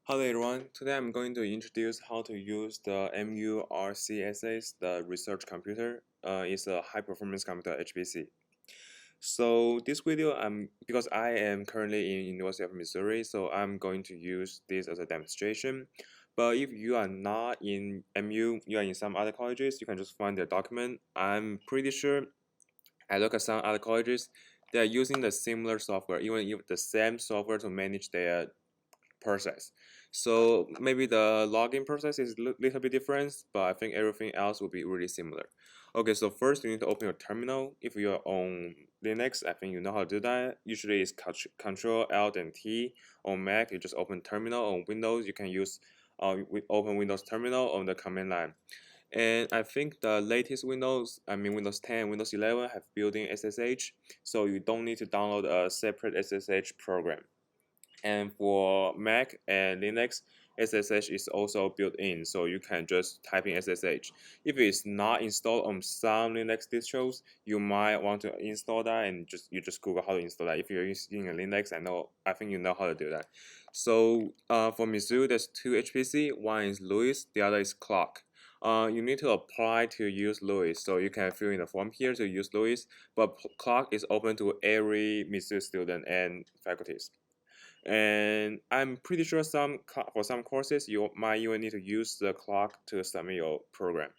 Hello everyone, today I'm going to introduce how to use the MURCSS, the research computer. It's a high performance computer HPC. So this video, because I am currently in University of Missouri, so I'm going to use this as a demonstration. But if you are not in MU, you are in some other colleges, you can just find the document. I'm pretty sure I look at some other colleges, they are using the similar software, even if the same software to manage their process. So maybe the login process is a little bit different, but I think everything else will be really similar. Okay, so first you need to open your terminal. If you're on Linux, I think you know how to do that. Usually it's Control Alt and T. On Mac, you just open terminal. On Windows, you can use open Windows terminal on the command line. And I think the latest Windows, Windows 10, Windows 11 have built-in SSH, so you don't need to download a separate SSH program. And for Mac and Linux, SSH is also built in, so you can just type in SSH. If it's not installed on some Linux distros, you might want to install that and you just Google how to install that. If you're using a Linux, I think you know how to do that. So for Mizzou, there's two HPC. One is Louis, the other is Clock. You need to apply to use Louis, so you can fill in the form here to use Louis. But Clock is open to every Mizzou student and faculties. And I'm pretty sure for some courses you might even need to use the clock to submit your program.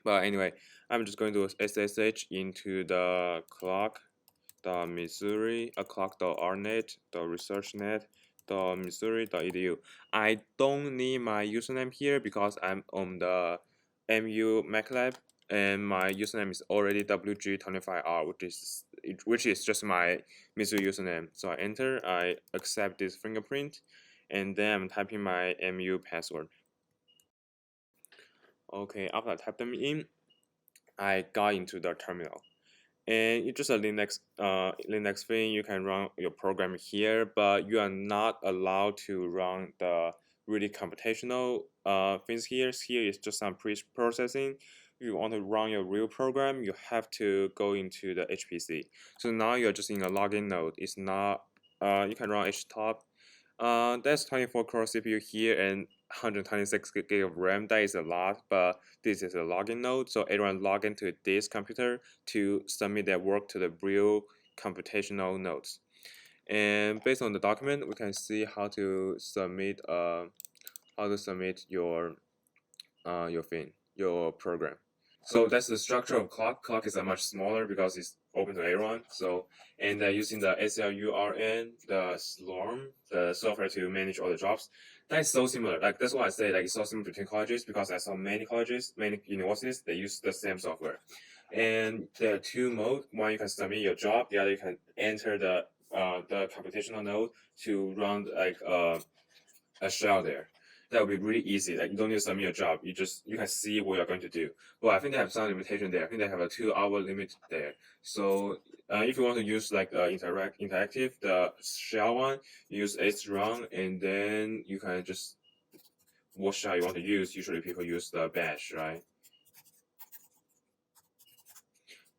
But anyway, I'm just going to SSH into the clock.missouri, clock.rnet.researchnet.missouri.edu. I don't need my username here because I'm on the MU MacLab and my username is already WG25R, which is just my Mizzou username. So I enter, I accept this fingerprint, and then I'm typing my MU password. Okay, after I type them in, I got into the terminal. And it's just a Linux thing. You can run your program here, but you are not allowed to run the really computational things here. Here is just some pre-processing. If you want to run your real program, you have to go into the HPC. So now you're just in a login node. It's not. You can run HTOP. That's 24 core CPU here and 126 gig of RAM. That is a lot, but this is a login node, so everyone log into this computer to submit their work to the real computational nodes. And based on the document, we can see how to submit your program. So that's the structure of clock. Clock is a much smaller because it's open to everyone. So and using the SLURN, the SLORM, the software to manage all the jobs. That's so similar. Like that's why I say like it's so similar between colleges because I saw many colleges, many universities, they use the same software. And there are two modes. One you can submit your job. The other you can enter the computational node to run like a shell there. That would be really easy. Like you don't need to submit your job. You can see what you're going to do. But I think they have some limitation there. I think they have a 2-hour limit there. So if you want to use like interactive, the shell one, use hrun, and then you can just what shell you want to use. Usually people use the bash, right?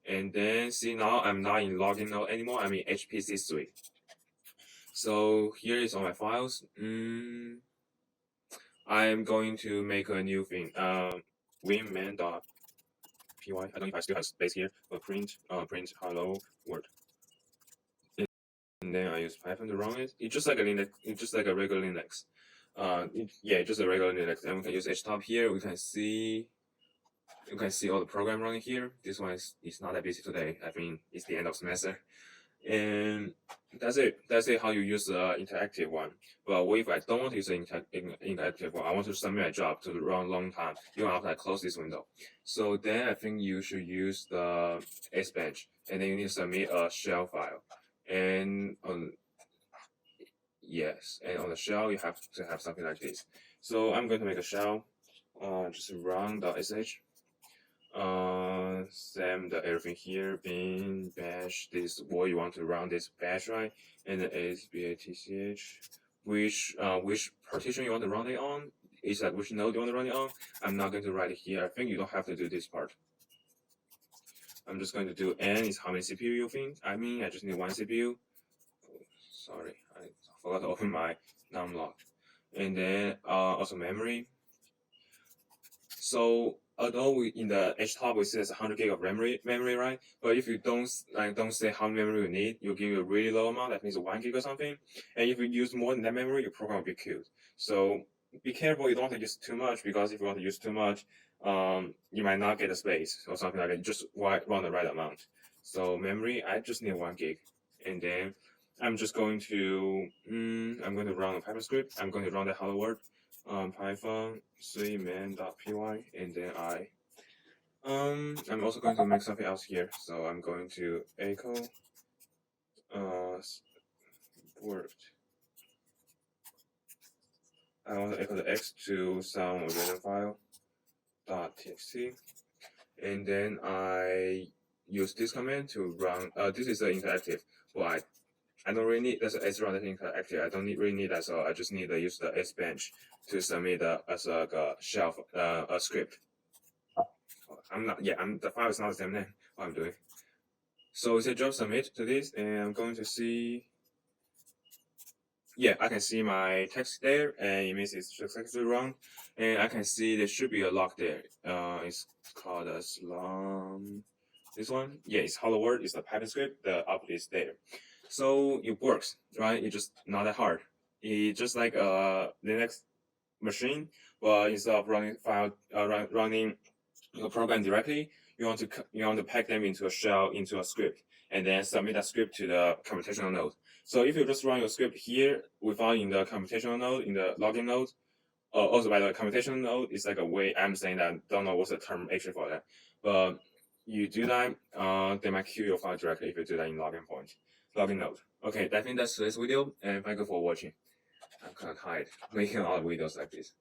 And then see now I'm not in login node anymore. I'm in HPC suite. So here is all my files. I'm going to make a new thing. Winman.py. I don't know if I still have space here, but print hello world. And then I use Python to run it. It's just like a Linux. It's just like a regular Linux. Yeah, just a regular Linux. And we can use htop here. You can see all the program running here. This one is not that busy today. I think it's the end of semester. And that's it. That's it. How you use the interactive one. But what if I don't want to use the interactive one? I want to submit my job to run a long time, even after I close this window. So then I think you should use the SBench, and then you need to submit a shell file. And yes, and on the shell you have to have something like this. So I'm going to make a shell. Just run the sh. Same the everything here, bin bash. This is what you want to run this bash, right? And the batch, which partition you want to run it on. It's like which node you want to run it on. I'm not going to write it here. I think you don't have to do this part. I'm just going to do n is how many CPU you think. I just need one CPU. Sorry, I forgot to open my numlock. And then also memory. So although we in the HTOP we says 100 gig of memory, right? But if you don't say how much memory you need, you give you a really low amount. That means 1 gig or something. And if you use more than that memory, your program will be killed. So be careful. You don't want to use too much, because if you want to use too much, you might not get the space or something like that. Just run the right amount. So memory, I just need 1 gig, and then I'm just going to I'm going to run a Python script. I'm going to run the hello world Python cman.py, and then I'm also going to make something else here. So I'm going to echo word. I want to echo the x to some random file .txt, and then I use this command to run. This is the interactive, but I don't really need that's S run interactive. I don't really need that, so I just need to use the S bench to submit as a shelf a script. The file is not the same name. What I'm doing. So it's a job submit to this, and I'm going to see. Yeah, I can see my text there, and it means it's successfully run, and I can see there should be a log there. It's called a slum. This one, yeah, it's hello world. It's the Python script. The output is there, so it works, right? It's just not that hard. It's just like a Linux machine, but instead of running running a program directly, you want to pack them into a shell, into a script, and then submit that script to the computational node. So if you just run your script here without in the computational node, in the login node, also by the computational node, it's like a way I'm saying that, don't know what's the term actually for that, but you do that, they might kill your file directly if you do that in login node. Okay, I think that's this video, and thank you for watching. I'm kind of tired making a lot of videos like this.